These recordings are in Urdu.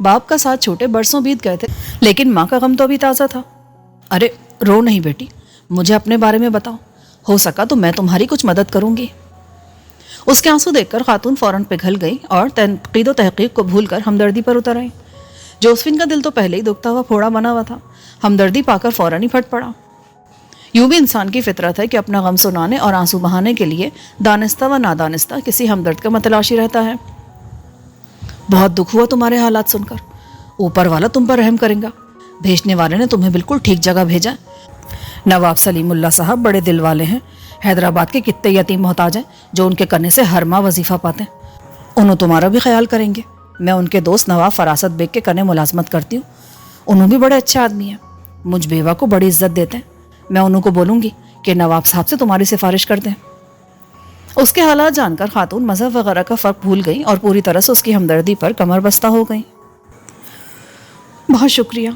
باپ کا ساتھ چھوٹے برسوں بیت گئے تھے، لیکن ماں کا غم تو ابھی تازہ تھا۔ ارے رو نہیں بیٹی، مجھے اپنے بارے میں بتاؤ، ہو سکا تو میں تمہاری کچھ مدد کروں گی۔ اس کے آنسو دیکھ کر خاتون فوراً پگھل گئی اور تنقید و تحقیق کو بھول کر ہمدردی پر اتر آئی۔ جوزفین کا دل تو پہلے ہی دکھتا ہوا پھوڑا بنا ہوا تھا، ہمدردی پا کر فوراً ہی پھٹ پڑا۔ یوں بھی انسان کی فطرت ہے کہ اپنا غم سنانے اور آنسو بہانے کے لیے دانستہ و نادانستہ کسی ہمدرد کا متلاشی رہتا ہے۔ بہت دکھ ہوا تمہارے حالات سن کر، اوپر والا تم پر رحم کرے گا، بھیجنے والے نے تمہیں بالکل ٹھیک جگہ بھیجا۔ نواب سلیم اللہ صاحب بڑے دل والے ہیں، حیدرآباد کے کتنے یتیم محتاج ہیں جو ان کے کنے سے ہر ماہ وظیفہ پاتے ہیں، انہوں تمہارا بھی خیال کریں گے۔ میں ان کے دوست نواب فراست بیگ کے کنے ملازمت کرتی ہوں، انہوں بھی بڑے اچھے آدمی ہیں، مجھ بیوہ کو بڑی عزت دیتے ہیں۔ میں انہوں کو بولوں گی کہ نواب صاحب سے تمہاری سفارش کر دیں۔ اس کے حالات جان کر خاتون مذہب وغیرہ کا فرق بھول گئی اور پوری طرح سے اس کی ہمدردی پر کمر بستہ ہو گئی۔ بہت شکریہ۔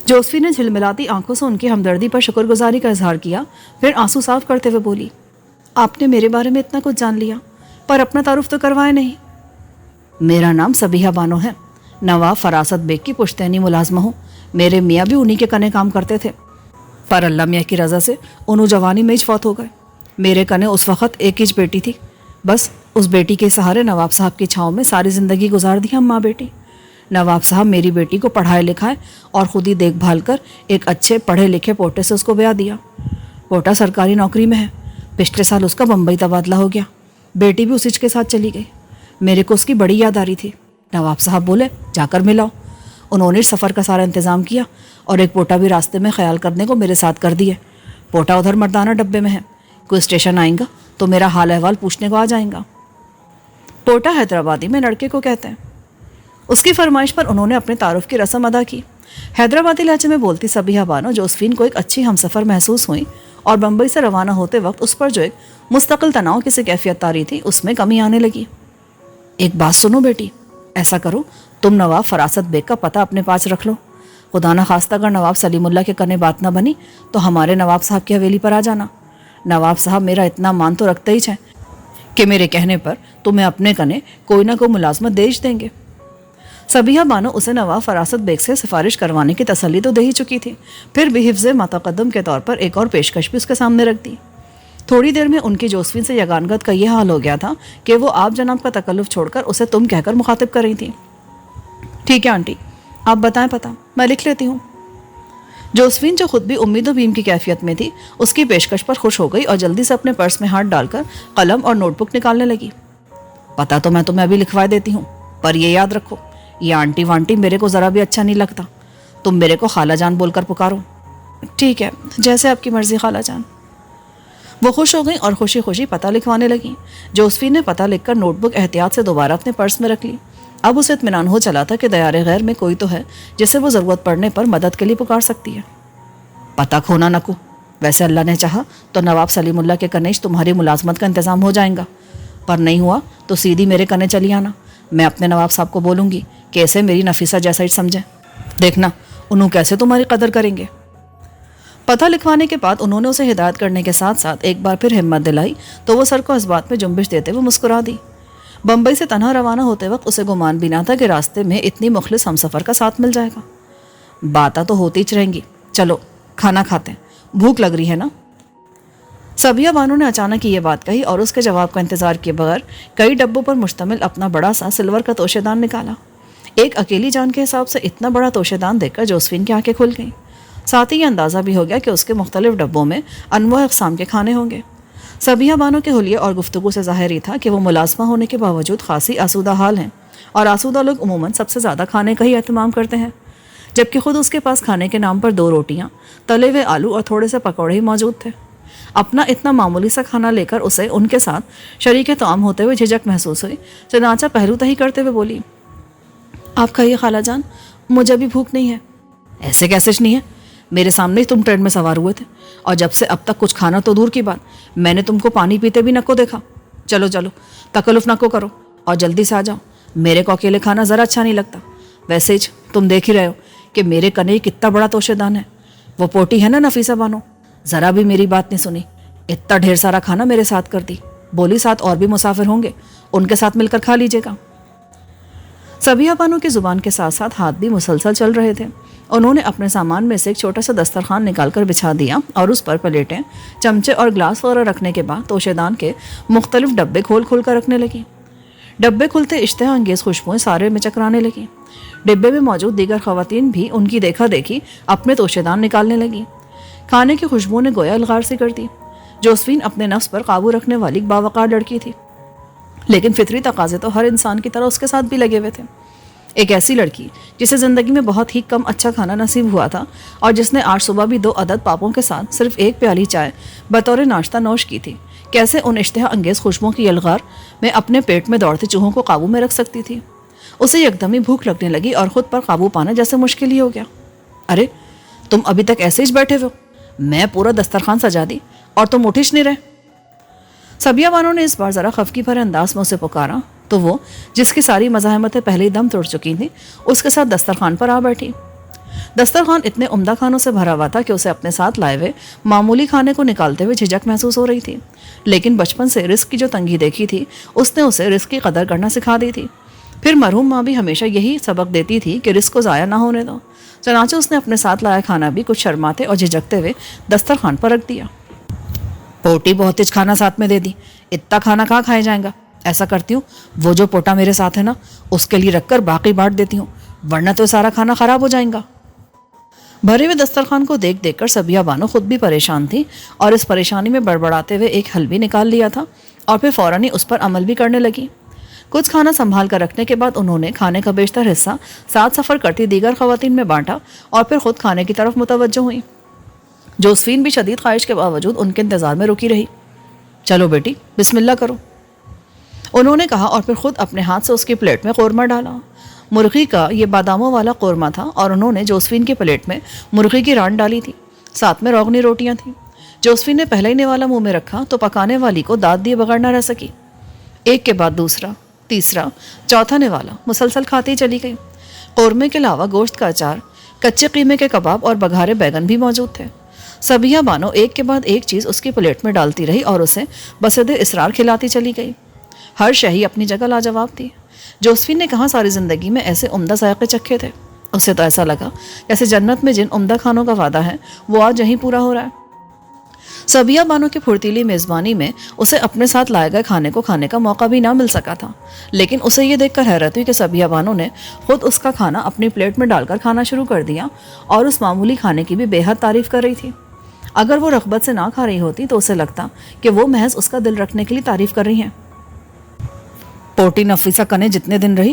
جوزفین نے جھلملاتی آنکھوں سے ان کی ہمدردی پر شکر گزاری کا اظہار کیا، پھر آنسو صاف کرتے ہوئے بولی، آپ نے میرے بارے میں اتنا کچھ جان لیا پر اپنا تعارف تو کروائے نہیں۔ میرا نام صبیحہ بانو ہے، نواب فراست بیگ کی پشتینی ملازمہ ہوں۔ میرے میاں بھی انہی کے کنے کام کرتے تھے، پر اللہ میاں کی رضا سے انہوں جوانی میں ہی فوت ہو گئے۔ میرے کنے اس وقت ایک ہی بیٹی تھی، بس اس بیٹی کے سہارے نواب صاحب کی چھاؤں میں ساری زندگی گزار دی ہم ماں بیٹی۔ نواب صاحب میری بیٹی کو پڑھائے لکھائے اور خود ہی دیکھ بھال کر ایک اچھے پڑھے لکھے پوٹے سے اس کو بیاہ دیا۔ پوٹا سرکاری نوکری میں ہے، پچھلے سال اس کا بمبئی تبادلہ ہو گیا، بیٹی بھی اسی کے ساتھ چلی گئی۔ میرے کو اس کی بڑی یاد آ رہی تھی، نواب صاحب بولے جا کر ملاؤ۔ انہوں نے سفر کا سارا انتظام کیا اور ایک پوٹا بھی راستے میں خیال کرنے کو میرے ساتھ کر دیے۔ پوٹا ادھر مردانہ ڈبے میں ہے، کوئی اسٹیشن آئیں گا تو میرا حال احوال پوچھنے کو آ جائیں گا۔ پوٹا حیدرآبادی میں لڑکے کو کہتے ہیں۔ اس کی فرمائش پر انہوں نے اپنے تعارف کی رسم ادا کی۔ حیدرآبادی لہجے میں بولتی صبیحہ بانو جوزفین کو ایک اچھی ہمسفر محسوس ہوئی اور بمبئی سے روانہ ہوتے وقت اس پر جو ایک مستقل تناؤ کسی کیفیت طاری تھی اس میں کمی آنے لگی۔ ایک بات سنو بیٹی، ایسا کرو تم نواب فراست بیگ کا پتہ اپنے پاس رکھ لو، خدا نہ خواستہ اگر نواب سلیم اللہ کے کنے بات نہ بنی تو ہمارے نواب صاحب کی حویلی پر آ جانا۔ نواب صاحب میرا اتنا مان تو رکھتے ہی ہیں کہ میرے کہنے پر تمہیں اپنے کنے کوئی نہ کوئی ملازمت دے دیں گے۔ صبیحہ بانو اسے نواب فراست بیگ سے سفارش کروانے کی تسلی تو دے ہی چکی تھی، پھر بھی حفظ متقدم کے طور پر ایک اور پیشکش بھی اس کے سامنے رکھ دی۔ تھوڑی دیر میں ان کی جوزفین سے یگانگت کا یہ حال ہو گیا تھا کہ وہ آپ جناب کا تکلف چھوڑ کر اسے تم کہہ کر مخاطب کر رہی تھی۔ ٹھیک ہے آنٹی، آپ بتائیں پتہ، میں لکھ لیتی ہوں۔ جوزفین جو خود بھی امید و بیم کی کیفیت میں تھی اس کی پیشکش پر خوش ہو گئی اور جلدی سے اپنے پرس میں ہاتھ ڈال کر قلم اور نوٹ بک نکالنے لگی۔ پتہ تو میں تمہیں ابھی لکھوا دیتی ہوں، پر یہ یاد رکھو یہ آنٹی وانٹی میرے کو ذرا بھی اچھا نہیں لگتا، تم میرے کو خالہ جان بول کر پکارو۔ ٹھیک ہے، جیسے آپ کی مرضی خالہ جان۔ وہ خوش ہو گئی اور خوشی خوشی پتہ لکھوانے لگی۔ جوزفین نے پتہ لکھ کر نوٹ بک احتیاط سے دوبارہ اپنے پرس میں رکھ لی۔ اب اسے اطمینان ہو چلا تھا کہ دیار غیر میں کوئی تو ہے جسے وہ ضرورت پڑنے پر مدد کے لیے پکار سکتی ہے۔ پتہ کھونا نہ کو، ویسے اللہ نے چاہا تو نواب سلیم اللہ کے کنیش تمہاری ملازمت کا انتظام ہو جائے گا، پر نہیں ہوا تو سیدھی میرے کنے چلی آنا۔ میں اپنے نواب صاحب کو بولوں گی کہ اسے میری نفیسہ جیسا ہی سمجھیں، دیکھنا انہوں کیسے تمہاری قدر کریں گے۔ پتہ لکھوانے کے بعد انہوں نے اسے ہدایت کرنے کے ساتھ ساتھ ایک بار پھر ہمت دلائی تو وہ سر کو اس بات میں جنبش دیتے ہوئے مسکرا دی۔ بمبئی سے تنہا روانہ ہوتے وقت اسے گمان بھی نہ تھا کہ راستے میں اتنی مخلص ہمسفر کا ساتھ مل جائے گا۔ باتیں تو ہوتی ہی رہیں گی، چلو کھانا کھاتے ہیں، بھوک لگ رہی ہے نا۔ صبیحہ بانو نے اچانک یہ بات کہی اور اس کے جواب کا انتظار کیے بغیر کئی ڈبوں پر مشتمل اپنا بڑا سا سلور کا توشے دان نکالا۔ ایک اکیلی جان کے حساب سے اتنا بڑا توشے دان دیکھ کر جوزفین کی آنکھیں کھل گئیں، ساتھ ہی یہ اندازہ بھی ہو گیا کہ اس کے مختلف ڈبوں میں انواع اقسام کے کھانے ہوں گے۔ صبیحہ بانو کے حلیے اور گفتگو سے ظاہر ہی تھا کہ وہ ملازمہ ہونے کے باوجود خاصی آسودہ حال ہیں، اور آسودہ لوگ عموماً سب سے زیادہ کھانے کا ہی اہتمام کرتے ہیں، جبکہ خود اس کے پاس کھانے کے نام پر 2 روٹیاں، تلے ہوئے آلو اور تھوڑے سے پکوڑے ہی موجود تھے۔ اپنا اتنا معمولی سا کھانا لے کر اسے ان کے ساتھ شریک طعام ہوتے ہوئے جھجک محسوس ہوئی، چنانچہ پہلو تہی کرتے ہوئے بولی، آپ کھائیے خالہ جان، مجھے ابھی بھوک نہیں ہے۔ ایسے کیسے نہیں ہے؟ میرے سامنے ہی تم ٹرین میں سوار ہوئے تھے اور جب سے اب تک کچھ کھانا تو دور کی بات، میں نے تم کو پانی پیتے بھی نہ کو دیکھا۔ چلو چلو تکلف نہ کو کرو اور جلدی سے آ جاؤ، میرے کو اکیلے کھانا ذرا اچھا نہیں لگتا۔ ویسے ہی تم دیکھ ہی رہے ہو کہ میرے کنے کتنا بڑا توشے دان ہے، وہ پوٹی ہے نا نفیسہ بانو، ذرا بھی میری بات نہیں سنی، اتنا ڈھیر سارا کھانا میرے ساتھ کر دی، بولی ساتھ اور بھی مسافر ہوں گے، ان کے ساتھ مل کر کھا لیجیے گا۔ سبیہ بانو کی زبان کے ساتھ ساتھ ہاتھ بھی مسلسل چل رہے تھے۔ انہوں نے اپنے سامان میں سے ایک چھوٹا سا دسترخوان نکال کر بچھا دیا اور اس پر پلیٹیں، چمچے اور گلاس وغیرہ رکھنے کے بعد توشے دان کے مختلف ڈبے کھول کھول کر رکھنے لگی۔ ڈبے کھلتے اشتہا انگیز خوشبوئیں سارے میں چکرانے لگیں۔ ڈبے میں موجود دیگر خواتین بھی ان کی دیکھا دیکھی اپنے توشے دان نکالنے لگیں۔ کھانے کی خوشبو نے گویا الغار سی کر دی۔ جوزفین اپنے نفس پر قابو رکھنے والی ایک باوقار لڑکی تھی، لیکن فطری تقاضے تو ہر انسان کی طرح اس کے ساتھ بھی لگے ہوئے تھے۔ ایک ایسی لڑکی جسے زندگی میں بہت ہی کم اچھا کھانا نصیب ہوا تھا اور جس نے آج صبح بھی 2 عدد پاپوں کے ساتھ صرف 1 پیالی چائے بطور ناشتہ نوش کی تھی، کیسے ان اشتہا انگیز خوشبوؤں کی الغار میں اپنے پیٹ میں دوڑتے چوہوں کو قابو میں رکھ سکتی تھی؟ اسے یکدم ہی بھوک لگنے لگی اور خود پر قابو پانا جیسے مشکل ہی ہو گیا۔ ارے تم ابھی تک ایسے ہی بیٹھے ہو؟ میں پورا دسترخوان سجا دی اور تم اٹھش نہیں رہے۔ سبیہ بانو نے اس بار ذرا خفگی بھرے انداز میں اسے پکارا تو وہ، جس کی ساری مزاحمتیں پہلے ہی دم توڑ چکی تھیں، اس کے ساتھ دسترخوان پر آ بیٹھی۔ دسترخوان اتنے عمدہ کھانوں سے بھرا ہوا تھا کہ اسے اپنے ساتھ لائے ہوئے معمولی کھانے کو نکالتے ہوئے جھجک محسوس ہو رہی تھی، لیکن بچپن سے رزق کی جو تنگی دیکھی تھی اس نے اسے رزق کی قدر کرنا سکھا دی تھی۔ پھر مرحوم ماں بھی ہمیشہ یہی سبق دیتی تھی کہ رزق کو ضائع نہ ہونے دو۔ چنانچہ اس نے اپنے ساتھ لایا کھانا بھی کچھ شرماتے اور جھجکتے ہوئے دسترخوان پر رکھ دیا۔ پوٹی بہت تیز کھانا ساتھ میں دے دی، اتنا کھانا کہاں کھایا جائے گا؟ ایسا کرتی ہوں وہ جو پوٹا میرے ساتھ ہے نا اس کے لیے رکھ کر باقی بانٹ دیتی ہوں، ورنہ تو سارا کھانا خراب ہو جائے گا۔ بھرے ہوئے دسترخوان کو دیکھ دیکھ کر سبیہ بانو خود بھی پریشان تھی اور اس پریشانی میں بڑبڑاتے ہوئے ایک حل بھی نکال لیا تھا اور پھر فوراً ہی اس پر عمل بھی کرنے لگی۔ کچھ کھانا سنبھال کر رکھنے کے بعد انہوں نے کھانے کا بیشتر حصہ ساتھ سفر کرتی دیگر خواتین میں بانٹا اور پھر خود کھانے کی طرف متوجہ ہوئی۔ جوزفین بھی شدید خواہش کے باوجود ان کے انتظار میں رکی رہی۔ چلو بیٹی بسم اللہ کرو، انہوں نے کہا اور پھر خود اپنے ہاتھ سے اس کی پلیٹ میں قورمہ ڈالا۔ مرغی کا یہ باداموں والا قورمہ تھا اور انہوں نے جوزفین کی پلیٹ میں مرغی کی ران ڈالی تھی، ساتھ میں روغنی روٹیاں تھیں۔ جوزفین نے پہلا ہی نوالا منہ میں رکھا تو پکانے والی کو داد دیے بغیر نہ رہ سکی۔ ایک کے بعد دوسرا، تیسرا، چوتھا نوالا مسلسل کھاتی چلی گئی۔ قورمے کے علاوہ گوشت کا اچار، کچے قیمے کے کباب اور بگھارے بیگن بھی موجود تھے۔ سبیہ بانو ایک کے بعد ایک چیز اس کی پلیٹ میں ڈالتی رہی اور اسے بصد اصرار کھلاتی چلی گئی۔ ہر شہی اپنی جگہ لاجواب تھی۔ جوزفین نے کہاں ساری زندگی میں ایسے عمدہ ذائقے چکھے تھے؟ اسے تو ایسا لگا جیسے جنت میں جن عمدہ کھانوں کا وعدہ ہے وہ آج یہیں پورا ہو رہا ہے۔ سبیہ بانو کی پھرتیلی میزبانی میں اسے اپنے ساتھ لائے گئے کھانے کو کھانے کا موقع بھی نہ مل سکا تھا، لیکن اسے یہ دیکھ کر حیرت ہوئی کہ سبیہ بانو نے خود اس کا کھانا اپنی پلیٹ میں ڈال کر کھانا شروع کر دیا اور اس معمولی کھانے کی بھی بے حد تعریف کر رہی تھی۔ اگر وہ رغبت سے نہ کھا رہی ہوتی تو اسے لگتا کہ وہ محض اس کا دل رکھنے کے لیے تعریف کر رہی ہیں۔ پوٹی نفیسہ کنے جتنے دن رہی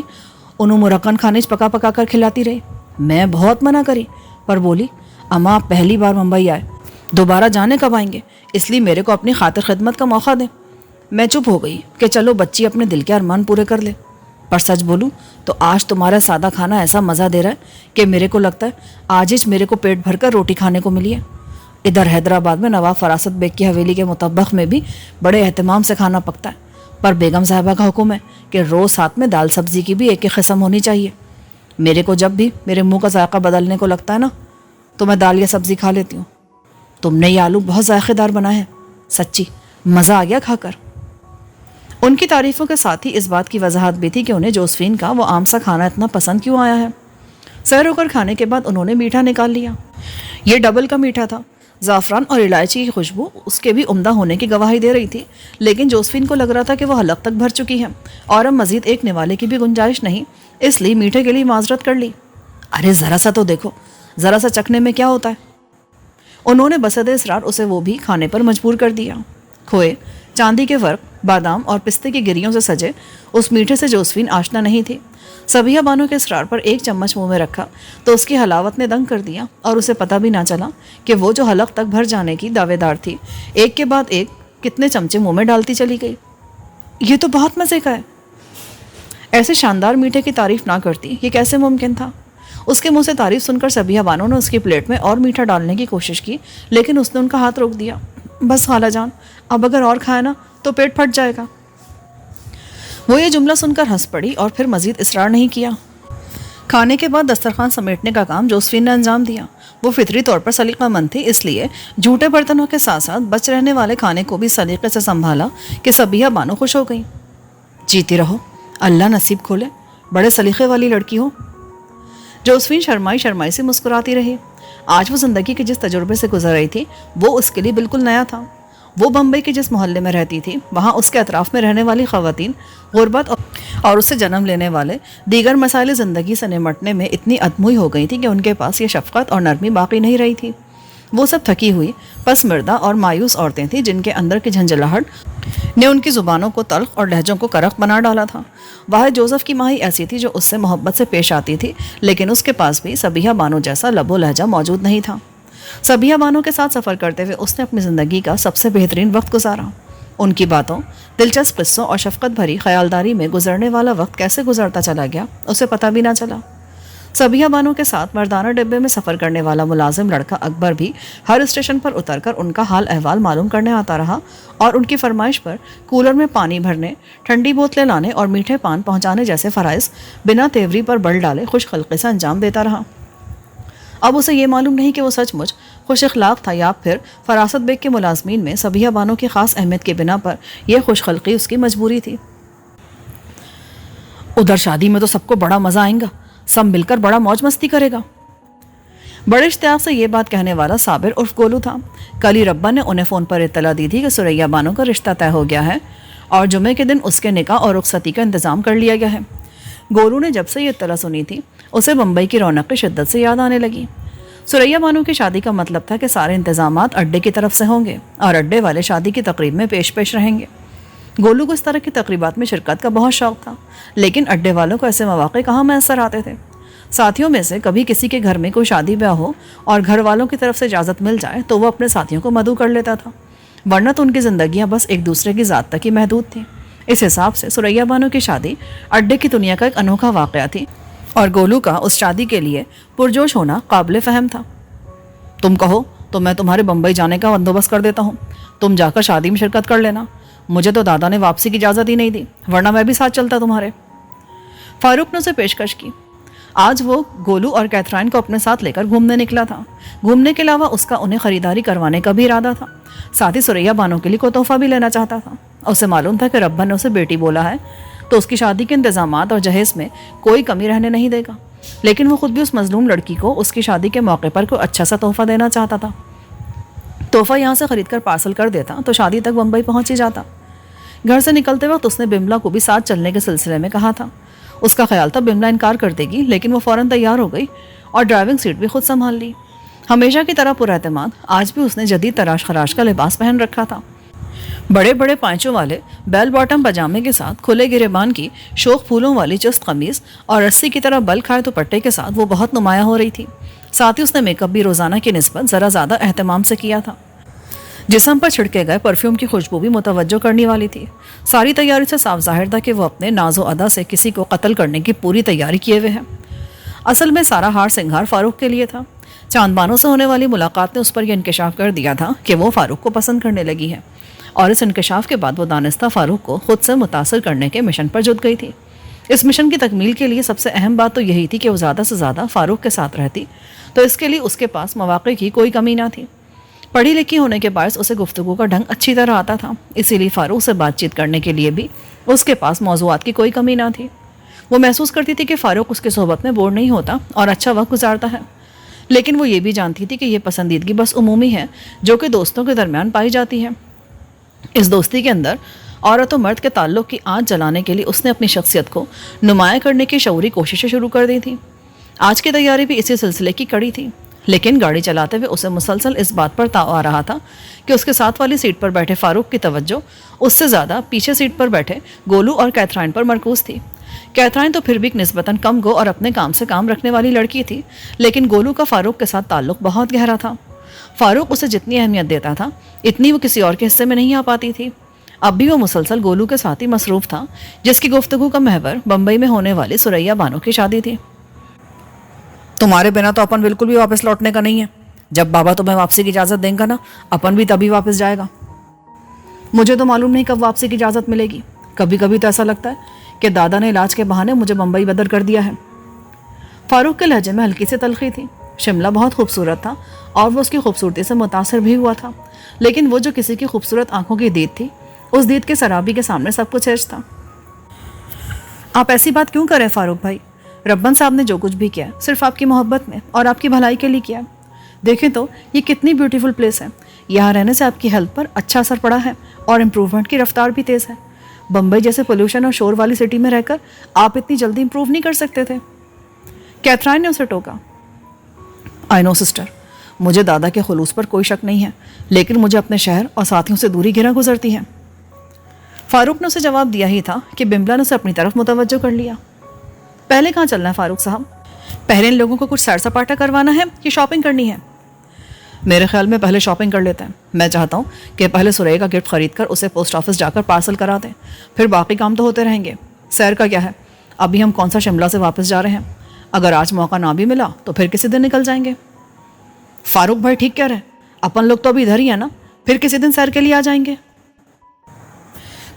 انہوں مرکن کھانے پکا پکا کر کھلاتی رہی۔ میں بہت منع کری پر بولی اماں آپ پہلی بار ممبئی آئے، دوبارہ جانے کب آئیں گے، اس لیے میرے کو اپنی خاطر خدمت کا موقع دیں۔ میں چپ ہو گئی کہ چلو بچی اپنے دل کے ارمان پورے کر لے، پر سچ بولوں تو آج تمہارا سادہ کھانا ایسا مزہ دے رہا ہے کہ میرے کو لگتا ہے آج ہی میرے کو پیٹ بھر کر روٹی کھانے کو ملی ہے۔ ادھر حیدرآباد میں نواب فراست بیگ کی حویلی کے مطبخ میں بھی بڑے اہتمام سے کھانا پکتا ہے، پر بیگم صاحبہ کا حکم ہے کہ روز ساتھ میں دال سبزی کی بھی ایک ایک قسم ہونی چاہیے۔ میرے کو جب بھی میرے منہ کا ذائقہ بدلنے کو لگتا ہے نا تو میں دال یا سبزی کھا لیتی ہوں۔ تم نے یہ آلو بہت ذائقے دار بنائے ہیں، سچی مزہ آ گیا کھا کر۔ ان کی تعریفوں کے ساتھ ہی اس بات کی وضاحت بھی تھی کہ انہیں جوزفین کا وہ عام سا کھانا اتنا پسند کیوں آیا ہے۔ سیر ہو کر کھانے کے بعد انہوں نے میٹھا نکال لیا۔ یہ ڈبل کا میٹھا تھا، زعفران اور الائچی کی خوشبو اس کے بھی عمدہ ہونے کی گواہی دے رہی تھی، لیکن جوزفین کو لگ رہا تھا کہ وہ حلق تک بھر چکی ہے اور اب مزید ایک نوالے کی بھی گنجائش نہیں، اس لیے میٹھے کے لیے معذرت کر لی۔ ارے ذرا سا تو دیکھو، ذرا سا چکھنے میں کیا ہوتا ہے۔ انہوں نے بصد اصرار اسے وہ بھی کھانے پر مجبور کر دیا۔ کھوئے، چاندی کے ورق، بادام اور پستے کی گریوں سے سجے اس میٹھے سے جوزفین آشنا نہیں تھی۔ سبیہ بانو کے اصرار پر ایک چمچ منہ میں رکھا تو اس کی حلاوت نے دنگ کر دیا اور اسے پتہ بھی نہ چلا کہ وہ جو حلق تک بھر جانے کی دعوے دار تھی ایک کے بعد ایک کتنے چمچے منہ میں ڈالتی چلی گئی۔ یہ تو بہت مزے کا ہے۔ ایسے شاندار میٹھے کی تعریف نہ کرتی یہ کیسے ممکن تھا؟ اس کے منہ سے تعریف سن کر سبیہ بانو نے اس کی پلیٹ میں اور میٹھا ڈالنے کی کوشش کی، لیکن اس نے ان کا ہاتھ روک دیا۔ بس خالہ جان، اب اگر اور کھایا نا تو پیٹ پھٹ جائے گا۔ وہ یہ جملہ سن کر ہنس پڑی اور پھر مزید اصرار نہیں کیا۔ کھانے کے بعد دسترخوان سمیٹنے کا کام جوزفین نے انجام دیا۔ وہ فطری طور پر سلیقہ مند تھی، اس لیے جھوٹے برتنوں کے ساتھ ساتھ بچ رہنے والے کھانے کو بھی سلیقے سے سنبھالا کہ سبیہ بانو خوش ہو گئی۔ جیتی رہو، اللہ نصیب کھولے، بڑے سلیقے والی لڑکی ہو۔ جوزفین شرمائی شرمائی سے مسکراتی رہی۔ آج وہ زندگی کے جس تجربے سے گزر رہی تھی وہ اس کے لیے بالکل نیا تھا۔ وہ بمبئی کے جس محلے میں رہتی تھی وہاں اس کے اطراف میں رہنے والی خواتین غربت اور اس سے جنم لینے والے دیگر مسائل زندگی سے نمٹنے میں اتنی ادموئی ہو گئی تھی کہ ان کے پاس یہ شفقت اور نرمی باقی نہیں رہی تھی۔ وہ سب تھکی ہوئی پس مردہ اور مایوس عورتیں تھیں جن کے اندر کی جھنجھلاہٹ نے ان کی زبانوں کو تلخ اور لہجوں کو کرخ بنا ڈالا تھا۔ واحد جوزف کی ماں ہی ایسی تھی جو اس سے محبت سے پیش آتی تھی، لیکن اس کے پاس بھی صبیحہ بانو جیسا لب و لہجہ موجود نہیں تھا۔ صبیحہ بانو کے ساتھ سفر کرتے ہوئے اس نے اپنی زندگی کا سب سے بہترین وقت گزارا۔ ان کی باتوں، دلچسپ قصوں اور شفقت بھری خیالداری میں گزرنے والا وقت کیسے گزرتا چلا گیا اسے پتہ بھی نہ چلا۔ صبیحہ بانو کے ساتھ مردانہ ڈبے میں سفر کرنے والا ملازم لڑکا اکبر بھی ہر اسٹیشن پر اتر کر ان کا حال احوال معلوم کرنے آتا رہا اور ان کی فرمائش پر کولر میں پانی بھرنے، ٹھنڈی بوتلیں لانے اور میٹھے پان پہنچانے جیسے فرائض بنا تیوری پر بل ڈالے خوش خلقی سے انجام دیتا رہا۔ اب اسے یہ معلوم نہیں کہ وہ سچ مچ خوش اخلاق تھا یا پھر فراست بیگ کے ملازمین میں صبیحہ بانو کی خاص اہمیت کی بنا پر یہ خوش خلقی اس کی مجبوری تھی۔ ادھر شادی میں تو سب کو بڑا مزہ آئے گا، سب مل کر بڑا موج مستی کرے گا۔ بڑے اشتیاق سے یہ بات کہنے والا صابر عرف گولو تھا۔ کل ہی ربا نے انہیں فون پر اطلاع دی تھی کہ ثریا بانو کا رشتہ طے ہو گیا ہے اور جمعے کے دن اس کے نکاح اور رخصتی کا انتظام کر لیا گیا ہے۔ گولو نے جب سے یہ اطلاع سنی تھی اسے بمبئی کی رونق شدت سے یاد آنے لگی۔ ثریا بانو کی شادی کا مطلب تھا کہ سارے انتظامات اڈے کی طرف سے ہوں گے اور اڈے والے شادی کی تقریب میں پیش رہیں گے۔ گولو کو اس طرح کی تقریبات میں شرکت کا بہت شوق تھا، لیکن اڈے والوں کو ایسے مواقع کہاں میسر آتے تھے۔ ساتھیوں میں سے کبھی کسی کے گھر میں کوئی شادی بیاہ ہو اور گھر والوں کی طرف سے اجازت مل جائے تو وہ اپنے ساتھیوں کو مدعو کر لیتا تھا، ورنہ تو ان کی زندگیاں بس ایک دوسرے کی ذات تک ہی محدود تھیں۔ اس حساب سے ثریا بانو کی شادی اڈے کی دنیا کا ایک انوکھا واقعہ تھی اور گولو کا اس شادی کے لیے پرجوش ہونا قابل فہم تھا۔ تم کہو تو میں تمہارے بمبئی جانے کا بندوبست کر دیتا ہوں، تم جا کر شادی میں شرکت کر لینا۔ مجھے تو دادا نے واپسی کی اجازت ہی نہیں دی، ورنہ میں بھی ساتھ چلتا تمہارے۔ فاروق نے اسے پیشکش کی۔ آج وہ گولو اور کیتھرائن کو اپنے ساتھ لے کر گھومنے نکلا تھا۔ گھومنے کے علاوہ اس کا انہیں خریداری کروانے کا بھی ارادہ تھا، ساتھ ہی ثریا بانو کے لیے کوئی تحفہ بھی لینا چاہتا تھا۔ اسے معلوم تھا کہ ربا نے اسے بیٹی بولا ہے تو اس کی شادی کے انتظامات اور جہیز میں کوئی کمی رہنے نہیں دے گا، لیکن وہ خود بھی اس مظلوم لڑکی کو اس کی شادی کے موقع پر کوئی اچھا سا تحفہ دینا چاہتا تھا۔ تحفہ یہاں سے خرید کر پارسل کر دیتا تو شادی تک بمبئی پہنچ ہی جاتا۔ گھر سے نکلتے وقت اس نے بملا کو بھی ساتھ چلنے کے سلسلے میں کہا تھا۔ اس کا خیال تھا بملا انکار کر دے گی، لیکن وہ فوراً تیار ہو گئی اور ڈرائیونگ سیٹ بھی خود سنبھال لی۔ ہمیشہ کی طرح پراعتماد آج بھی اس نے جدید تراش خراش کا لباس پہن رکھا تھا۔ بڑے بڑے پائچوں والے بیل باٹم پاجامے کے ساتھ کھلے گریبان کی شوخ پھولوں والی چست قمیض اور رسی کی طرح بل کھائے دوپٹے کے ساتھ وہ بہت نمایاں ہو رہی تھی۔ ساتھ ہی اس نے میک اپ بھی روزانہ کی نسبت ذرا زیادہ اہتمام سے کیا تھا۔ جسم پر چھڑکے گئے پرفیوم کی خوشبو بھی متوجہ کرنے والی تھی۔ ساری تیاری سے صاف ظاہر تھا کہ وہ اپنے ناز و ادا سے کسی کو قتل کرنے کی پوری تیاری کیے ہوئے ہے۔ اصل میں سارا ہار سنگھار فاروق کے لیے تھا۔ چاند بانو سے ہونے والی ملاقات نے اس پر یہ انکشاف کر دیا تھا کہ وہ فاروق کو پسند کرنے لگی ہے، اور اس انکشاف کے بعد وہ دانستہ فاروق کو خود سے متاثر کرنے کے مشن پر جت گئی تھی۔ اس مشن کی تکمیل کے لیے سب سے اہم بات تو یہی تھی کہ وہ زیادہ سے زیادہ فاروق کے ساتھ رہتی، تو اس کے لیے اس کے پاس مواقع کی کوئی کمی نہ تھی۔ پڑھی لکھی ہونے کے باعث اسے گفتگو کا ڈھنگ اچھی طرح آتا تھا، اسی لیے فاروق سے بات چیت کرنے کے لیے بھی اس کے پاس موضوعات کی کوئی کمی نہ تھی۔ وہ محسوس کرتی تھی کہ فاروق اس کی صحبت میں بور نہیں ہوتا اور اچھا وقت گزارتا ہے، لیکن وہ یہ بھی جانتی تھی کہ یہ پسندیدگی بس عمومی ہے جو کہ دوستوں کے درمیان پائی جاتی ہے۔ اس دوستی کے اندر عورت و مرد کے تعلق کی آنچ جلانے کے لیے اس نے اپنی شخصیت کو نمایاں کرنے کی شعوری کوششیں شروع کر دی تھیں۔ آج کی تیاری بھی اسی سلسلے کی کڑی تھی، لیکن گاڑی چلاتے ہوئے اسے مسلسل اس بات پر تاؤ آ رہا تھا کہ اس کے ساتھ والی سیٹ پر بیٹھے فاروق کی توجہ اس سے زیادہ پیچھے سیٹ پر بیٹھے گولو اور کیتھرائن پر مرکوز تھی۔ کیتھرائن تو پھر بھی نسبتاً کم گو اور اپنے کام سے کام رکھنے والی لڑکی تھی، لیکن گولو کا فاروق کے ساتھ تعلق بہت گہرا تھا۔ فاروق اسے جتنی اہمیت دیتا تھا اتنی وہ کسی اور کے حصے میں نہیں آ پاتی تھی۔ اب بھی وہ مسلسل گولو کے ساتھ ہی مصروف تھا، جس کی گفتگو کا محور بمبئی میں ہونے والی ثریا بانو کی شادی تھی۔ تمہارے بنا تو اپن بالکل بھی واپس لوٹنے کا نہیں ہے، جب بابا تمہیں واپسی کی اجازت دیں گا نا اپن بھی تبھی واپس جائے گا۔ مجھے تو معلوم نہیں کب واپسی کی اجازت ملے گی، کبھی کبھی تو ایسا لگتا ہے کہ دادا نے علاج کے بہانے مجھے بمبئی بدر کر دیا ہے۔ فاروق کے لہجے میں ہلکی سی تلخی تھی۔ شملہ بہت خوبصورت تھا اور وہ اس کی خوبصورتی سے متاثر بھی ہوا تھا، لیکن وہ جو کسی کی خوبصورت آنکھوں کی دید تھی، اس دید کے سرابی کے سامنے سب کچھ ہیج تھا۔ آپ ایسی بات کیوں کریں فاروق بھائی؟ ربن صاحب نے جو کچھ بھی کیا صرف آپ کی محبت میں اور آپ کی بھلائی کے لیے کیا۔ دیکھیں تو یہ کتنی بیوٹیفل پلیس ہے، یہاں رہنے سے آپ کی ہیلتھ پر اچھا اثر پڑا ہے اور امپروومنٹ کی رفتار بھی تیز ہے۔ بمبئی جیسے پولوشن اور شور والی سٹی میں رہ کر آپ اتنی جلدی امپروو نہیں کر سکتے تھے۔ کیتھرائن نے اسے ٹوکا۔ آئی نو سسٹر، مجھے دادا کے خلوص پر کوئی شک نہیں ہے، لیکن مجھے اپنے شہر اور ساتھیوں سے دوری گھرا گزرتی ہے۔ فاروق نے اسے جواب دیا ہی تھا کہ بملا نے اسے اپنی طرف متوجہ کر لیا۔ پہلے کہاں چلنا ہے فاروق صاحب؟ پہلے ان لوگوں کو کچھ سیر سپاٹا کروانا ہے کہ شاپنگ کرنی ہے؟ میرے خیال میں پہلے شاپنگ کر لیتے ہیں۔ میں چاہتا ہوں کہ پہلے سورے کا گفٹ خرید کر اسے پوسٹ آفس جا کر پارسل کرا دیں، پھر باقی کام تو ہوتے رہیں گے۔ سیر کا کیا ہے، ابھی ہم کون سا شملہ سے واپس جا رہے ہیں، اگر آج موقع نہ بھی ملا تو پھر کسی دن نکل جائیں گے۔ فاروق بھائی ٹھیک کہہ رہے ہیں، اپن لوگ تو ابھی ادھر ہی ہیں نا، پھر کسی دن سیر کے لیے آ جائیں گے۔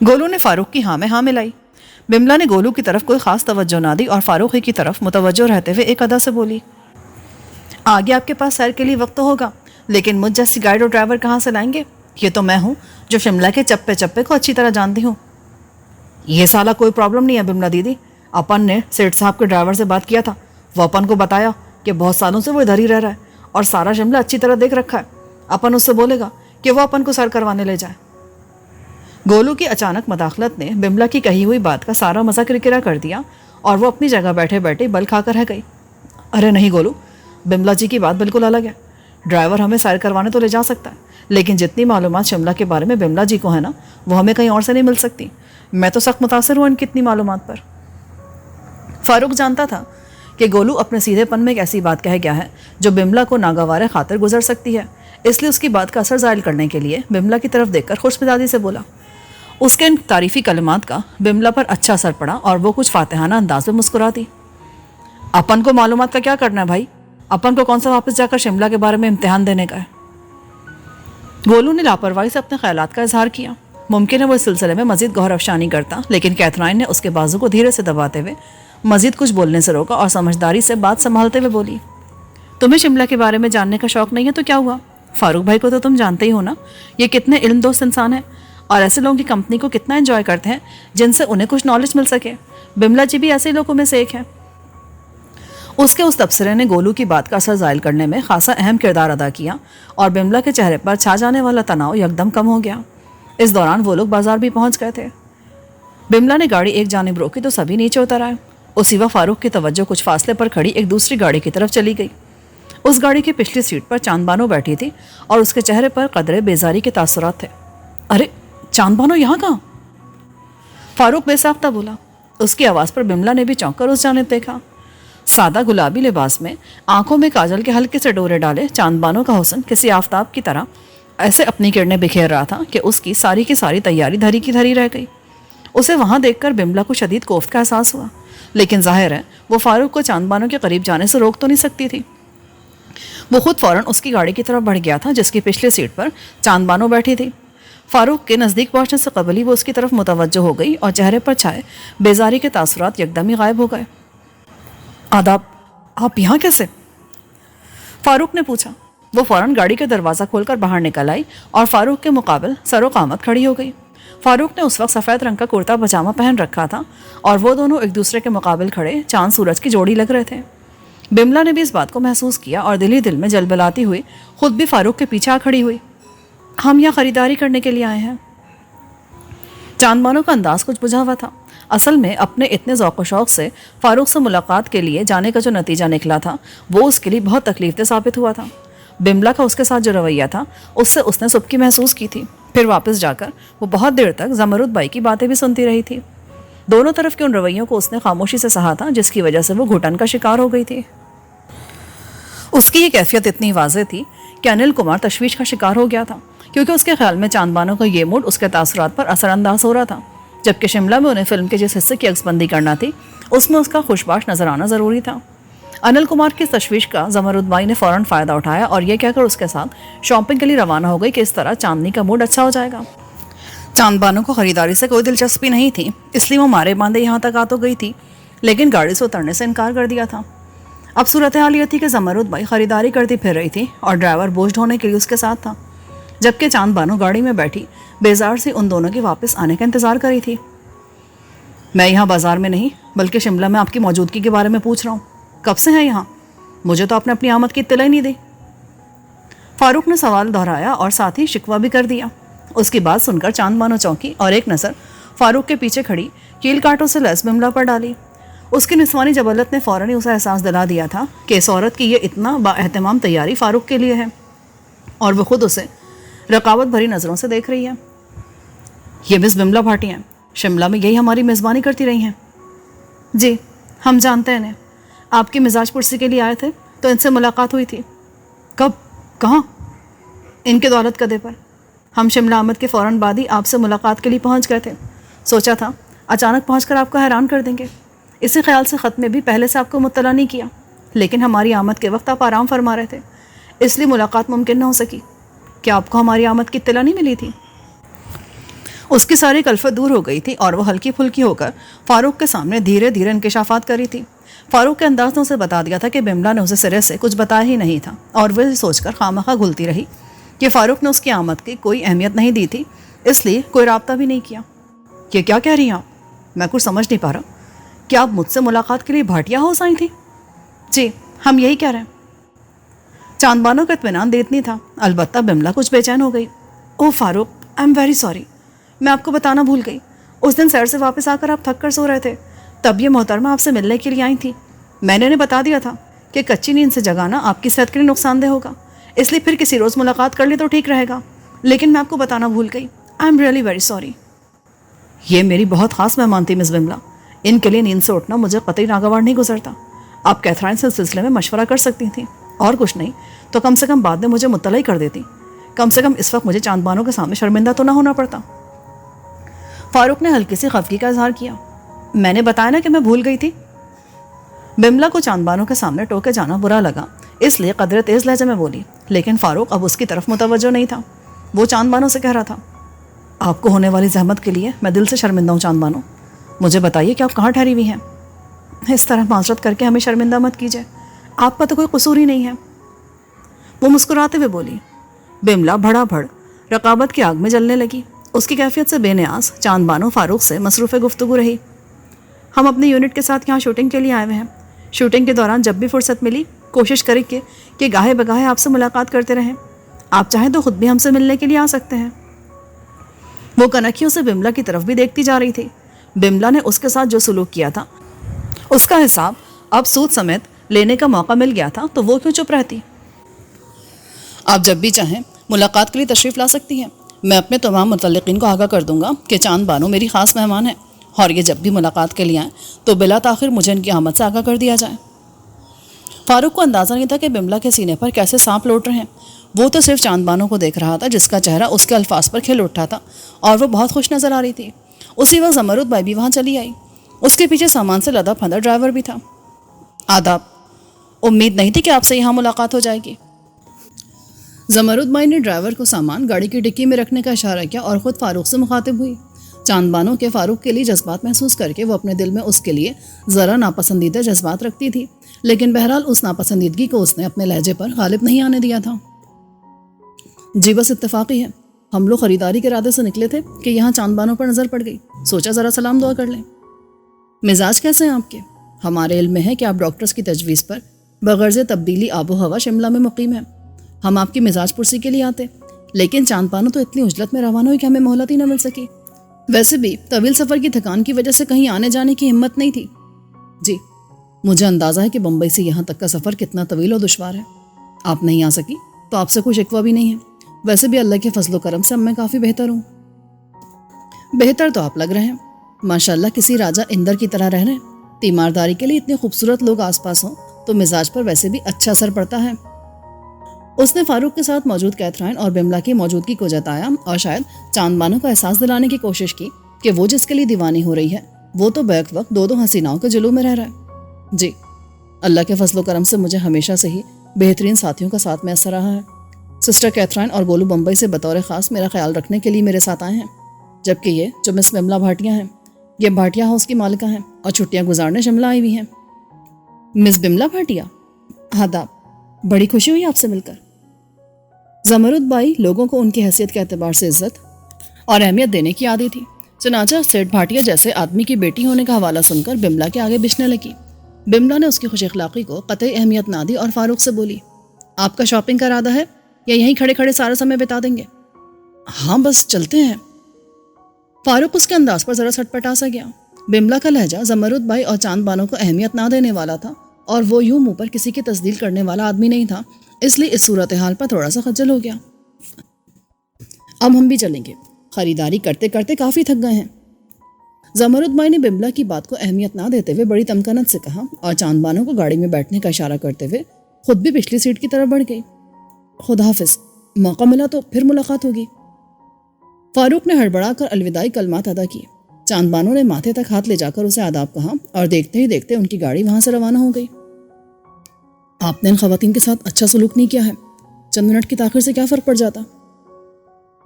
گولو نے فاروق کی ہاں میں ہاں ملائی۔ بملا نے گولو کی طرف کوئی خاص توجہ نہ دی اور فاروق ہی کی طرف متوجہ رہتے ہوئے ایک ادا سے بولی، آگے آپ کے پاس سیر کے لیے وقت تو ہوگا، لیکن مجھ جیسی گائیڈ اور ڈرائیور کہاں سے لائیں گے؟ یہ تو میں ہوں جو شملہ کے چپے چپے کو اچھی طرح جانتی ہوں۔ یہ سالہ کوئی پرابلم نہیں ہے بملا دیدی، اپن نے سیٹھ صاحب کے ڈرائیور سے بات کیا تھا، وہ اپن کو بتایا کہ بہت سالوں سے وہ ادھر ہی رہ رہا ہے اور سارا شملہ اچھی طرح دیکھ رکھا ہے، اپن اس سے بولے گا کہ وہ اپن کو سیر کروانے لے جائے۔ گولو کی اچانک مداخلت نے بملا کی کہی ہوئی بات کا سارا مزہ کرکرا کر دیا اور وہ اپنی جگہ بیٹھے بیٹھے بل کھا کر رہ گئی۔ ارے نہیں گولو، بملا جی کی بات بالکل الگ ہے۔ ڈرائیور ہمیں سیر کروانے تو لے جا سکتا ہے، لیکن جتنی معلومات شملہ کے بارے میں بملا جی کو ہے نا، وہ ہمیں کہیں اور سے نہیں مل سکتی۔ میں تو سخت متاثر ہوں ان کی اتنی معلومات پر۔ فاروق جانتا تھا کہ گولو اپنے سیدھے پن میں ایک ایسی بات کہہ گیا ہے جو بملا کو ناگوار خاطر گزر سکتی ہے، اس لیے اس کی بات کا اثر زائل کرنے کے لیے بملا کی طرف دیکھ کر خوش مزاجی سے بولا۔ اس کے ان تعریفی کلمات کا بملا پر اچھا اثر پڑا اور وہ کچھ فاتحانہ انداز میں مسکراتی۔ اپن کو معلومات کا کیا کرنا ہے بھائی، اپن کو کون سا واپس جا کر شملہ کے بارے میں امتحان دینے کا ہے؟ گولو نے لاپرواہی سے اپنے خیالات کا اظہار کیا۔ ممکن ہے وہ اس سلسلے میں مزید غور افشانی کرتا، لیکن کیتھرائن نے اس کے بازو کو دھیرے سے دباتے ہوئے مزید کچھ بولنے سے روکا اور سمجھداری سے بات سنبھالتے ہوئے بولی، تمہیں شملہ کے بارے میں جاننے کا شوق نہیں ہے تو کیا ہوا؟ فاروق بھائی کو تو تم جانتے ہی ہو نا، یہ کتنے علم دوست انسان ہیں اور ایسے لوگوں کی کمپنی کو کتنا انجوائے کرتے ہیں جن سے انہیں کچھ نالج مل سکے۔ بملا جی بھی ایسے لوگوں میں سے ایک ہے۔ اس کے اس تبصرے نے گولو کی بات کا اثر زائل کرنے میں خاصا اہم کردار ادا کیا اور بملا کے چہرے پر چھا جانے والا تناؤ یکدم کم ہو گیا۔ اس دوران وہ لوگ بازار بھی پہنچ گئے تھے۔ بملا نے گاڑی ایک جانب روکی تو سبھی نیچے اتر آئے۔ اسی وقت فاروق کی توجہ کچھ فاصلے پر کھڑی ایک دوسری گاڑی کی طرف چلی گئی۔ اس گاڑی کی پچھلی سیٹ پر چاند بانو بیٹھی تھی اور اس کے چہرے پر قدرے بیزاری کے تاثرات تھے۔ ارے چاند بانو یہاں کہاں؟ فاروق بے ساختہ بولا۔ اس کی آواز پر بملا نے بھی چونک کر اس جانب دیکھا۔ سادہ گلابی لباس میں آنکھوں میں کاجل کے ہلکے سے ڈورے ڈالے چاند بانو کا حسن کسی آفتاب کی طرح ایسے اپنی کرنیں بکھیر رہا تھا کہ اس کی ساری تیاری دھری کی دھری رہ گئی۔ اسے وہاں دیکھ کر بملا کو شدید کوفت کا احساس ہوا، لیکن ظاہر ہے وہ فاروق کو چاند بانو کے قریب جانے سے روک تو نہیں سکتی تھی۔ وہ خود فوراً اس کی گاڑی کی طرف بڑھ گیا تھا جس کی پچھلی سیٹ پر چاند بانو بیٹھی تھی۔ فاروق کے نزدیک پہنچنے سے قبل ہی وہ اس کی طرف متوجہ ہو گئی اور چہرے پر چھائے بیزاری کے تاثرات یکدم ہی غائب ہو گئے۔ آداب، آپ یہاں کیسے؟ فاروق نے پوچھا۔ وہ فوراً گاڑی کا دروازہ کھول کر باہر نکل آئی اور فاروق کے مقابل سر و قامت کھڑی ہو گئی۔ فاروق نے اس وقت سفید رنگ کا کرتا پجامہ پہن رکھا تھا اور وہ دونوں ایک دوسرے کے مقابل کھڑے چاند سورج کی جوڑی لگ رہے تھے۔ بملا نے بھی اس بات کو محسوس کیا اور دل ہی دل میں جلبلاتی ہوئی خود بھی فاروق کے پیچھے آ کھڑی ہوئی۔ ہم یہاں خریداری کرنے کے لیے آئے ہیں۔ چاند بانو کا انداز کچھ بجھا ہوا تھا۔ اصل میں اپنے اتنے ذوق و شوق سے فاروق سے ملاقات کے لیے جانے کا جو نتیجہ نکلا تھا وہ اس کے لیے بہت تکلیف دہ ثابت ہوا تھا۔ بملا کا اس کے ساتھ جو رویہ تھا اس سے اس نے سبکی محسوس کی تھی۔ پھر واپس جا کر وہ بہت دیر تک زمرد بائی کی باتیں بھی سنتی رہی تھی۔ دونوں طرف کے ان رویوں کو اس نے خاموشی سے سہا تھا جس کی وجہ سے وہ گھٹن کا شکار ہو گئی تھی۔ اس کی یہ کیفیت اتنی واضح تھی کہ انل کمار تشویش کا شکار ہو گیا تھا، کیونکہ اس کے خیال میں چاند بانو کا یہ موڈ اس کے تاثرات پر اثر انداز ہو رہا تھا، جبکہ شملہ میں انہیں فلم کے جس حصے کی عکس بندی کرنا تھی اس میں اس کا خوشباش نظر آنا ضروری تھا۔ انل کمار کی تشویش کا زمرد بائی نے فوراً فائدہ اٹھایا اور یہ کہہ کر اس کے ساتھ شاپنگ کے لیے روانہ ہو گئی کہ اس طرح چاندنی کا موڈ اچھا ہو جائے گا۔ چاند بانو کو خریداری سے کوئی دلچسپی نہیں تھی، اس لیے وہ مارے باندھے یہاں تک آ تو گئی تھی، لیکن گاڑی سے اترنے سے انکار کر دیا تھا۔ اب صورتحال یہ تھی کہ زمرد بائی خریداری کرتی پھر رہی تھی اور ڈرائیور بوجھ ڈھونے کے لیے اس کے ساتھ تھا، جبکہ چاند بانو گاڑی میں بیٹھی بیزار سے ان دونوں کے واپس آنے کا انتظار کری تھی۔ میں یہاں بازار میں نہیں بلکہ شملہ میں آپ کی موجودگی کے بارے میں پوچھ رہا ہوں. کب سے ہیں یہاں؟ مجھے تو آپ نے اپنی آمد کی اطلاع ہی نہیں دی. فاروق نے سوال دہرایا اور ساتھ ہی شکوہ بھی کر دیا. اس کی بات سن کر چاند بانو چونکی اور ایک نظر فاروق کے پیچھے کھڑی کیل کاٹوں سے لیس بملا پر ڈالی. اس کی نسوانی جبلت نے فوراً ہی اسے احساس دلا دیا تھا کہ اس عورت کی یہ اتنا با اہتمام تیاری فاروق کے لیے ہے اور وہ خود اسے رقابت بھری نظروں سے دیکھ رہی ہے. یہ مس بملا بھاٹی ہیں، شملہ میں یہی ہماری میزبانی کرتی رہی ہیں. جی ہم جانتے ہیں انہیں. آپ کی مزاج پرسی کے لیے آئے تھے تو ان سے ملاقات ہوئی تھی. کب؟ کہاں؟ ان کے دولت قدے پر. ہم شملہ آمد کے فوراً بعد ہی آپ سے ملاقات کے لیے پہنچ گئے تھے. سوچا تھا اچانک پہنچ کر آپ کو حیران کر دیں گے. اسی خیال سے خط میں بھی پہلے سے آپ کو مطلع نہیں کیا، لیکن ہماری آمد کے وقت آپ آرام فرما رہے تھے، اس لیے ملاقات ممکن نہ ہو سکی. کیا آپ کو ہماری آمد کی اطلاع نہیں ملی تھی؟ اس کی ساری کلفت دور ہو گئی تھی اور وہ ہلکی پھلکی ہو کر فاروق کے سامنے دھیرے دھیرے انکشافات کری تھی. فاروق کے انداز نے اسے بتا دیا تھا کہ بملا نے اسے سرے سے کچھ بتایا ہی نہیں تھا اور وہ سوچ کر خامخواہ گھلتی رہی کہ فاروق نے اس کی آمد کی کوئی اہمیت نہیں دی تھی، اس لیے کوئی رابطہ بھی نہیں کیا. یہ کیا کہہ رہی ہیں آپ؟ میں کچھ سمجھ نہیں پا رہا. کیا آپ مجھ سے ملاقات کے لیے بھاٹیا ہاؤس آئی تھی؟ جی ہم یہی کہہ رہے ہیں. چاند بانو کا اطمینان دیتنی تھا، البتہ بملا کچھ بے چین ہو گئی. اوہ فاروق، آئی ایم ویری سوری، میں آپ کو بتانا بھول گئی. اس دن سیر سے واپس آ کر آپ تھک کر سو رہے تھے، تب یہ محترمہ آپ سے ملنے کے لیے آئی تھی. میں نے انہیں بتا دیا تھا کہ کچی نیند سے جگانا آپ کی صحت کے لیے نقصان دہ ہوگا، اس لیے پھر کسی روز ملاقات کر لی تو ٹھیک رہے گا، لیکن میں آپ کو بتانا بھول گئی. I am really very sorry. یہ میری بہت خاص مہمان تھی مس بملا. ان کے لیے نیند سے اٹھنا مجھے قطعی ناگوار نہیں گزرتا. آپ کیتھرائن سے اس سلسلے میں مشورہ کر سکتی تھیں، اور کچھ نہیں تو کم سے کم بعد میں مجھے مطلع ہی کر دیتی. کم سے کم اس وقت مجھے چاند بانو کے سامنے شرمندہ تو نہ ہونا پڑتا. فاروق نے ہلکی سی خفگی کا اظہار کیا. میں نے بتایا نا کہ میں بھول گئی تھی. بملا کو چاند بانو کے سامنے ٹوکے جانا برا لگا، اس لیے قدرے تیز لہجے میں بولی، لیکن فاروق اب اس کی طرف متوجہ نہیں تھا. وہ چاند بانو سے کہہ رہا تھا، آپ کو ہونے والی زحمت کے لیے میں دل سے شرمندہ ہوں چاند بانو. مجھے بتائیے کہ آپ کہاں ٹھہری ہوئی ہیں؟ اس طرح معذرت کر کے ہمیں شرمندہ مت کیجیے، آپ کا تو کوئی قصور ہی نہیں ہے. وہ مسکراتے ہوئے بولی. بملا بھڑا بھڑ رقابت کی آگ میں جلنے لگی. اس کی کیفیت سے بے نیاز چاند بانو فاروق سے مصروف گفتگو رہی. ہم اپنے یونٹ کے ساتھ یہاں شوٹنگ کے لیے آئے ہوئے ہیں. شوٹنگ کے دوران جب بھی فرصت ملی کوشش کریں کہ گاہے بگاہے آپ سے ملاقات کرتے رہیں. آپ چاہیں تو خود بھی ہم سے ملنے کے لیے آ سکتے ہیں. وہ کنکھیوں سے بملا کی طرف بھی دیکھتی جا رہی تھی. بملا نے اس کے ساتھ جو سلوک کیا تھا اس کا حساب اب سود سمیت لینے کا موقع مل گیا تھا تو وہ کیوں چپ رہتی. آپ جب بھی چاہیں ملاقات کے لیے تشریف لا سکتی ہیں. میں اپنے تمام متعلقین کو آگاہ کر دوں گا کہ چاند بانو میری خاص مہمان ہے اور یہ جب بھی ملاقات کے لیے آئیں تو بلا تاخیر مجھے ان کی آمد سے آگاہ کر دیا جائے. فاروق کو اندازہ نہیں تھا کہ بملا کے سینے پر کیسے سانپ لوٹ رہے ہیں. وہ تو صرف چاند بانو کو دیکھ رہا تھا جس کا چہرہ اس کے الفاظ پر کھل اٹھا تھا اور وہ بہت خوش نظر آ رہی تھی. اسی وقت زمرد بائی بھی وہاں چلی آئی. اس کے پیچھے سامان سے لدا پھندا ڈرائیور بھی تھا. آداب، امید نہیں تھی کہ آپ سے یہاں ملاقات ہو جائے گی. زمرد بائی نے ڈرائیور کو سامان گاڑی کی ڈکی میں رکھنے کا اشارہ کیا اور خود فاروق سے مخاطب ہوئی. چاند بانو کے فاروق کے لیے جذبات محسوس کر کے وہ اپنے دل میں اس کے لیے ذرا ناپسندیدہ جذبات رکھتی تھی، لیکن بہرحال اس ناپسندیدگی کو اس نے اپنے لہجے پر غالب نہیں آنے دیا تھا. جی بس اتفاقی ہے، ہم لوگ خریداری کے ارادے سے نکلے تھے کہ یہاں چاند بانو پر نظر پڑ گئی، سوچا ذرا سلام دعا کر لیں. مزاج کیسے ہیں آپ کے؟ ہمارے علم میں ہے کہ آپ ڈاکٹرز کی تجویز پر بغرض تبدیلی آب و ہوا شملہ میں مقیم ہیں. ہم آپ کی مزاج پرسی کے لیے آتے، لیکن چاند بانو تو اتنی عجلت میں روانہ ہوئی کہ ہمیں مہلت ہی نہ مل سکی. ویسے بھی طویل سفر کی تھکان کی وجہ سے کہیں آنے جانے کی ہمت نہیں تھی. جی مجھے اندازہ ہے کہ بمبئی سے یہاں تک کا سفر کتنا طویل اور دشوار ہے. آپ نہیں آ سکی تو آپ سے کوئی شکوہ بھی نہیں ہے. ویسے بھی اللہ کے فضل و کرم سے اب میں کافی بہتر ہوں. بہتر تو آپ لگ رہے ہیں، ماشاءاللہ کسی راجہ اندر کی طرح رہ رہے ہیں. تیمارداری کے لیے اتنے خوبصورت لوگ آس پاس ہوں تو مزاج پر ویسے بھی اچھا اثر پڑتا ہے. اس نے فاروق کے ساتھ موجود کیتھرائن اور بملا کی موجودگی کو جتایا اور شاید چاند بانو کو احساس دلانے کی کوشش کی کہ وہ جس کے لیے دیوانی ہو رہی ہے وہ تو بیک وقت دو حسیناؤں کے جلو میں رہ رہا ہے. جی اللہ کے فضل و کرم سے مجھے ہمیشہ سے ہی بہترین ساتھیوں کا ساتھ میسر رہا ہے. سسٹر کیتھرائن اور گولو بمبئی سے بطور خاص میرا خیال رکھنے کے لیے میرے ساتھ آئے ہیں، جبکہ یہ جو مس بملا بھاٹیا ہیں یہ بھاٹیا ہاؤس کی مالکہ ہیں اور چھٹیاں گزارنے شملہ آئی ہوئی ہیں. مس بملا بھاٹیا، آداب، بڑی خوشی ہوئی آپ سے مل کر. زمرد بائی لوگوں کو ان کی حیثیت کے اعتبار سے عزت اور اہمیت دینے کی عادی تھی. چنانچہ سیٹھ بھاٹیا جیسے آدمی کی بیٹی ہونے کا حوالہ سن کر بملا کے آگے بچنے لگی۔ بملا نے اس کی خوش اخلاقی کو قطعی اہمیت نہ دی اور فاروق سے بولی، آپ کا شاپنگ کا ارادہ ہے یا یہیں کھڑے کھڑے سارا سمے بتا دیں گے؟ ہاں بس چلتے ہیں۔ فاروق اس کے انداز پر ذرا سٹپٹا سا گیا۔ بملا کا لہجہ زمرد بائی اور چاند بانوں کو اہمیت نہ دینے والا تھا، اور وہ یوں منہ پر کسی کی تصدیل کرنے والا آدمی نہیں تھا، اس لیے اس صورتحال پر تھوڑا سا خجل ہو گیا۔ اب ہم بھی چلیں گے، خریداری کرتے کرتے کافی تھک گئے ہیں۔ زمرد بائی نے بملا کی بات کو اہمیت نہ دیتے ہوئے بڑی تمکنت سے کہا اور چاند بانوں کو گاڑی میں بیٹھنے کا اشارہ کرتے ہوئے خود بھی پچھلی سیٹ کی طرف بڑھ گئی۔ خدا حافظ، موقع ملا تو پھر ملاقات ہوگی۔ فاروق نے ہڑبڑا کر الوداعی کلمات ادا کیے۔ چاند بانوں نے ماتھے تک ہاتھ لے جا کر اسے آداب کہا اور دیکھتے ہی دیکھتے ان کی گاڑی وہاں سے روانہ ہو گئی۔ آپ نے ان خواتین کے ساتھ اچھا سلوک نہیں کیا ہے، چند منٹ کی تاخیر سے کیا فرق پڑ جاتا؟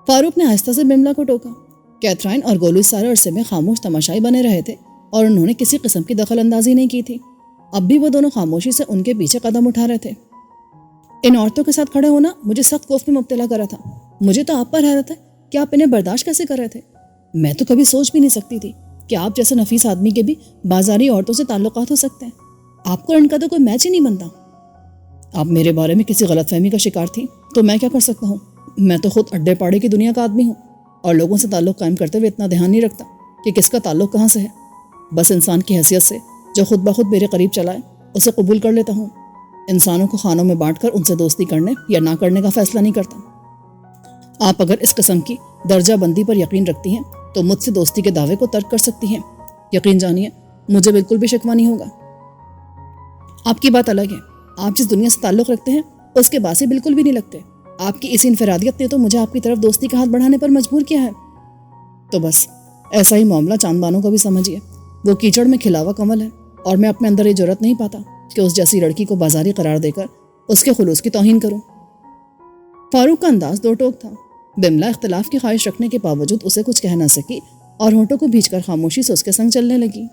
فاروق نے آہستہ سے بملا کو ٹوکا۔ کیتھرائن اور گولو اس سارے عرصے میں خاموش تماشائی بنے رہے تھے اور انہوں نے کسی قسم کی دخل اندازی نہیں کی تھی۔ اب بھی وہ دونوں خاموشی سے ان کے پیچھے قدم اٹھا رہے تھے۔ ان عورتوں کے ساتھ کھڑے ہونا مجھے سخت خوف میں مبتلا کرا تھا۔ مجھے تو آپ پر حیرت ہے کہ آپ انہیں برداشت کیسے کر رہے تھے۔ میں تو کبھی سوچ بھی نہیں سکتی تھی کہ آپ جیسے نفیس آدمی کے بھی بازاری عورتوں سے تعلقات ہو سکتے ہیں۔ آپ کو ان کا تو کوئی میچ ہی نہیں بنتا۔ آپ میرے بارے میں کسی غلط فہمی کا شکار تھی تو میں کیا کر سکتا ہوں؟ میں تو خود اڈے پاڑے کی دنیا کا آدمی ہوں اور لوگوں سے تعلق قائم کرتے ہوئے اتنا دھیان نہیں رکھتا کہ کس کا تعلق کہاں سے ہے۔ بس انسان کی حیثیت سے جو خود بخود میرے قریب چلائے اسے قبول کر لیتا ہوں۔ انسانوں کو خانوں میں بانٹ کر ان سے دوستی کرنے یا نہ کرنے کا فیصلہ نہیں کرتا۔ آپ اگر اس قسم کی درجہ بندی پر یقین رکھتی ہیں تو مجھ سے دوستی کے دعوے کو ترک کر سکتی ہیں۔ یقین جانیے مجھے بالکل بھی شکوہ نہیں ہوگا۔ آپ کی بات الگ ہے، آپ جس دنیا سے تعلق رکھتے ہیں اس کے باسی بالکل بھی نہیں لگتے۔ آپ کی اسی انفرادیت نے تو مجھے آپ کی طرف دوستی کا ہاتھ بڑھانے پر مجبور کیا ہے۔ تو بس ایسا ہی معاملہ چاند بانوں کو بھی سمجھیے۔ وہ کیچڑ میں کھلا ہوا کمل ہے اور میں اپنے اندر یہ جرأت نہیں پاتا کہ اس جیسی لڑکی کو بازاری قرار دے کر اس کے خلوص کی توہین کروں۔ فاروق کا انداز دو ٹوک تھا۔ بملا اختلاف کی خواہش رکھنے کے باوجود اسے کچھ کہہ نہ سکی اور ہونٹوں کو بھیج کر خاموشی سے اس کے سنگ چلنے لگی۔